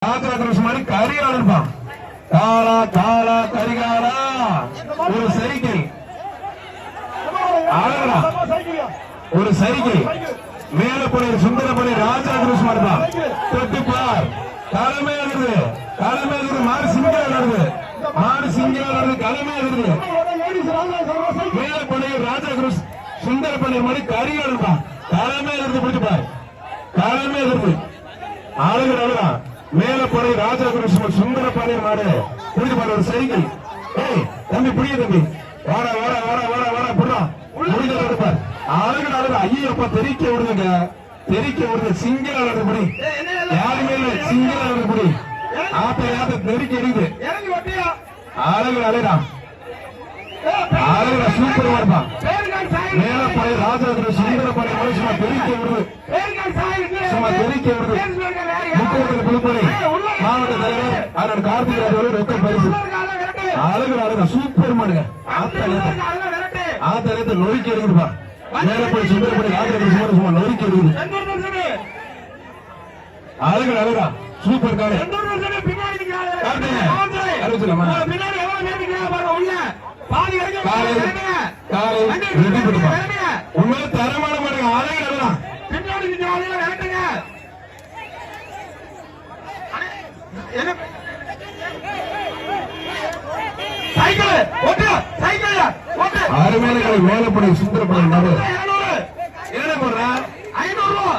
மாதிரி கரிகாலன்பா காலா காலா கரிகாலா ஒரு சைக்கிள் ஒரு சைக்கிள் மேலப்படி சுந்தரப்படி ராஜா கிருஷ்ணன் தான் தொட்டுப்பார் தலைமை எழுது மாடு சிங்கிளா எழுது தலைமை எழுது மேலப்படி ராஜா கிருஷ்ணன் சுந்தரப்படி மாதிரி கரிகாலன் தான் தலைமை எழுது பிடிச்சுப்பார் தலைமை எழுது ஆளுநர் அழுதான் மேலப்படை ராஜகிருஷ்ணன் சுந்தரப்பாடி மாடு புரிஞ்சுப்பாரு ஒரு சைக்கிள். ஏய் தம்பி புரிய தம்பி வாடா வாடா வாடா வாடா வாடா புடுறா முடிஞ்ச இருப்பார் ஆளுநர் அழுதா ஐயப்பா தெரிக்க விடுங்க சிங்கிள் அழுது புடி யாருமே இல்ல சிங்கிள் அழுது புடி ஆத்த தெரிக்க எரியுது ஆளுநர் அழுதா ஆளுநர் சூப்பர் வருமா மேலப்படை ராஜகிருஷ்ணன் சுந்தரப்பாடி மாடு சும்மா தெரிக்க விடுது மாவட்ட தலைவர் அதோட கார்த்திக் ராஜோட ரொக்க பரிசு அழகு சூப்பர் மாடுங்க ஆத்தலத்தை நொறுக்கி எடுக்குதுப்பா மேலப்படி சுந்தரப்படி ராஜகிருஷ்ணன் சும்மா நொறுக்கி எடுக்குது அழகா சூப்பர் காலை அறிவிச்சலாமா காலை ரெடி பண்ணுப்பா உண்மையில தரமான மாடுங்க அழகு அழகா அருமையான மேலப்படை சுந்தரப்படை மாடு என்ன போடுற 500 ரூபா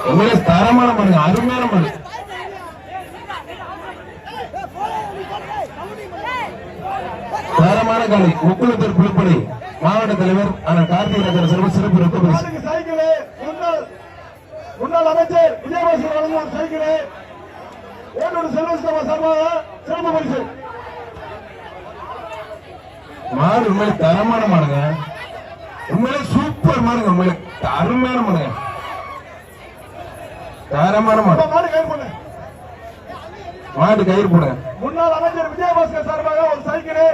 உண்மையில தரமான மாடுங்க அருமையான மாடு தரமான காலை முக்குளத்தூர் புதுப்படை மாவட்ட தலைவர் கார்த்திக் ராஜன் சிறப்பு சிறப்பு ரொக்க பரிசு முன்னாள் அமைச்சர் விஜயபாஸ்கர் வழங்கும் சைக்கிளே ஓட்டோடு செல்வஸ்தமா சார்பாக சிறப்பு பரிசு. மாடு உண்மையில தரமான மாடுங்க உண்மையில சூப்பர் மாடுங்க உண்மையில அருமையான மாடுங்க தரமான மாடு மாடு கயிறு போடுங்க. முன்னாள் அமைச்சர் விஜயபாஸ்கர் சார்பாக ஒரு சைக்கிளே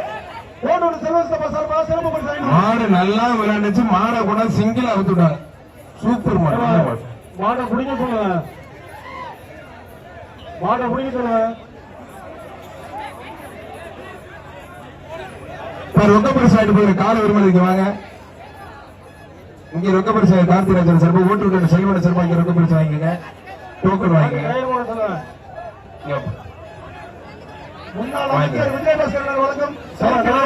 ஓட்டோடு செல்வஸ்தமா சார்பாக சிறப்பு பரிசு. மாடு நல்லா விளையாண்டுச்சு மாடை கூட சிங்கிள் அவுத்துட்டாங்க சூப்பர் மாடு மாட்டை பிடிக்க சொல்லுங்க ரொக்க பரிசு ஆயிட்டு போய் கால விரும்புறதுக்கு வாங்க இங்க ரொக்க பரிசு கார்த்திக் ராஜன் சார்பு ஓட்டு செல்வன சார்பா இங்க ரொக்க பரிசு வாங்கிக்கங்க டோக்கன் வாங்கிக்கங்க. முன்னாள் அமைச்சர் விஜயபாஸ்கர் வழங்கும்